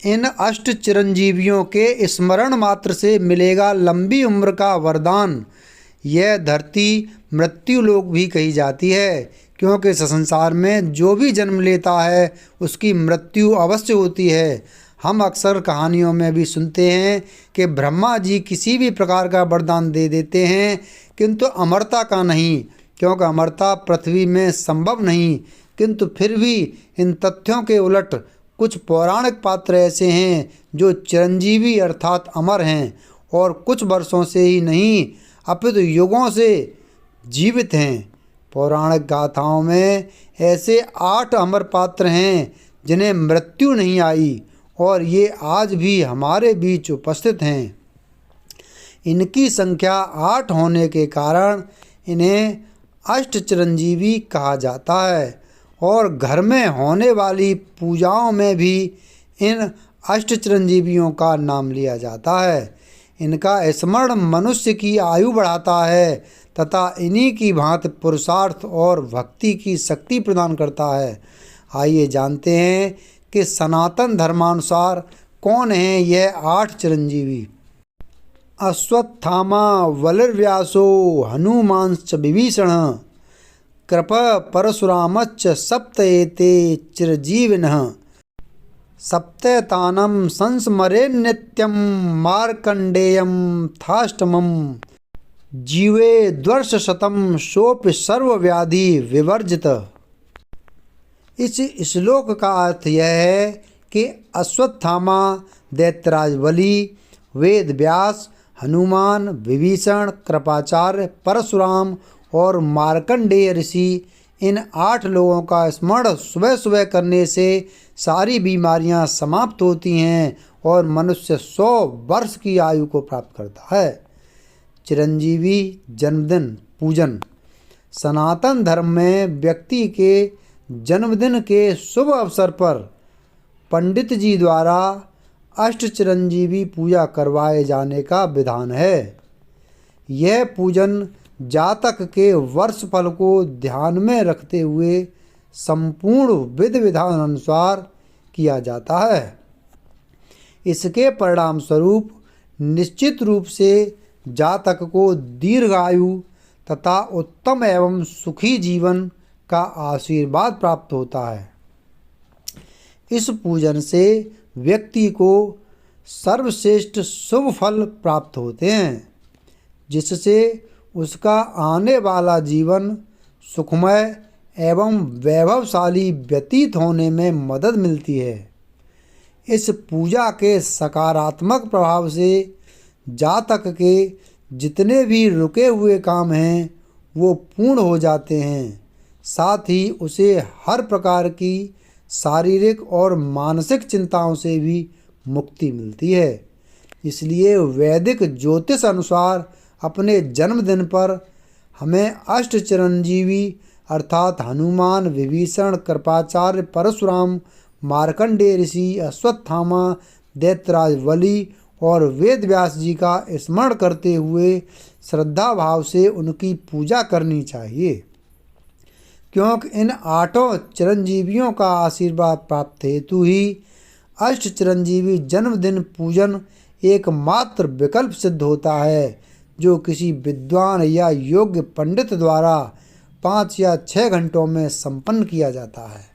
इन अष्ट चिरंजीवियों के स्मरण मात्र से मिलेगा लंबी उम्र का वरदान। यह धरती मृत्यु लोक भी कही जाती है, क्योंकि इस संसार में जो भी जन्म लेता है उसकी मृत्यु अवश्य होती है। हम अक्सर कहानियों में भी सुनते हैं कि ब्रह्मा जी किसी भी प्रकार का वरदान दे देते हैं, किंतु अमरता का नहीं, क्योंकि अमरता पृथ्वी में संभव नहीं। किंतु फिर भी इन तथ्यों के उलट कुछ पौराणिक पात्र ऐसे हैं जो चिरंजीवी अर्थात अमर हैं और कुछ वर्षों से ही नहीं अपितु युगों से जीवित हैं। पौराणिक गाथाओं में ऐसे 8 अमर पात्र हैं जिन्हें मृत्यु नहीं आई और ये आज भी हमारे बीच उपस्थित हैं। इनकी संख्या 8 होने के कारण इन्हें अष्ट चिरंजीवी कहा जाता है और घर में होने वाली पूजाओं में भी इन अष्ट चिरंजीवियों का नाम लिया जाता है। इनका स्मरण मनुष्य की आयु बढ़ाता है तथा इन्हीं की भांति पुरुषार्थ और भक्ति की शक्ति प्रदान करता है। आइए जानते हैं कि सनातन धर्मानुसार कौन हैं यह 8 चिरंजीवी। अश्वत्थामा वलिर्व्यासो हनुमांश्च विभीषण कृप परशुरामश्च सप्त एते चिरजीविनः सप्तैतानं संस्मरेन्नित्यं मार्कण्डेयं थाष्टमं जीवे द्वर्षशतं सोऽपि सर्वव्याधि विवर्जित। इस श्लोक का अर्थ यह है कि अश्वत्थामा, दैत्यराज बलि, वेद व्यास, हनुमान, विभीषण, कृपाचार्य, परशुराम और मार्कंडेय ऋषि, इन 8 लोगों का स्मरण सुबह सुबह करने से सारी बीमारियां समाप्त होती हैं और मनुष्य 100 वर्ष की आयु को प्राप्त करता है। चिरंजीवी जन्मदिन पूजन। सनातन धर्म में व्यक्ति के जन्मदिन के शुभ अवसर पर पंडित जी द्वारा अष्ट चिरंजीवी पूजा करवाए जाने का विधान है। यह पूजन जातक के वर्ष फल को ध्यान में रखते हुए संपूर्ण विधि विधान अनुसार किया जाता है। इसके परिणाम स्वरूप निश्चित रूप से जातक को दीर्घायु तथा उत्तम एवं सुखी जीवन का आशीर्वाद प्राप्त होता है। इस पूजन से व्यक्ति को सर्वश्रेष्ठ शुभ फल प्राप्त होते हैं, जिससे उसका आने वाला जीवन सुखमय एवं वैभवशाली व्यतीत होने में मदद मिलती है। इस पूजा के सकारात्मक प्रभाव से जातक के जितने भी रुके हुए काम हैं वो पूर्ण हो जाते हैं। साथ ही उसे हर प्रकार की शारीरिक और मानसिक चिंताओं से भी मुक्ति मिलती है। इसलिए वैदिक ज्योतिष अनुसार अपने जन्मदिन पर हमें अष्ट चिरंजीवी अर्थात हनुमान, विभीषण, कृपाचार्य, परशुराम, मार्कंडेय ऋषि, अश्वत्थामा, दैत्यराज बलि और वेद व्यास जी का स्मरण करते हुए श्रद्धा भाव से उनकी पूजा करनी चाहिए, क्योंकि इन 8 चिरंजीवियों का आशीर्वाद प्राप्त हेतु ही अष्ट चिरंजीवी जन्मदिन पूजन एकमात्र विकल्प सिद्ध होता है, जो किसी विद्वान या योग्य पंडित द्वारा 5 या 6 घंटों में संपन्न किया जाता है।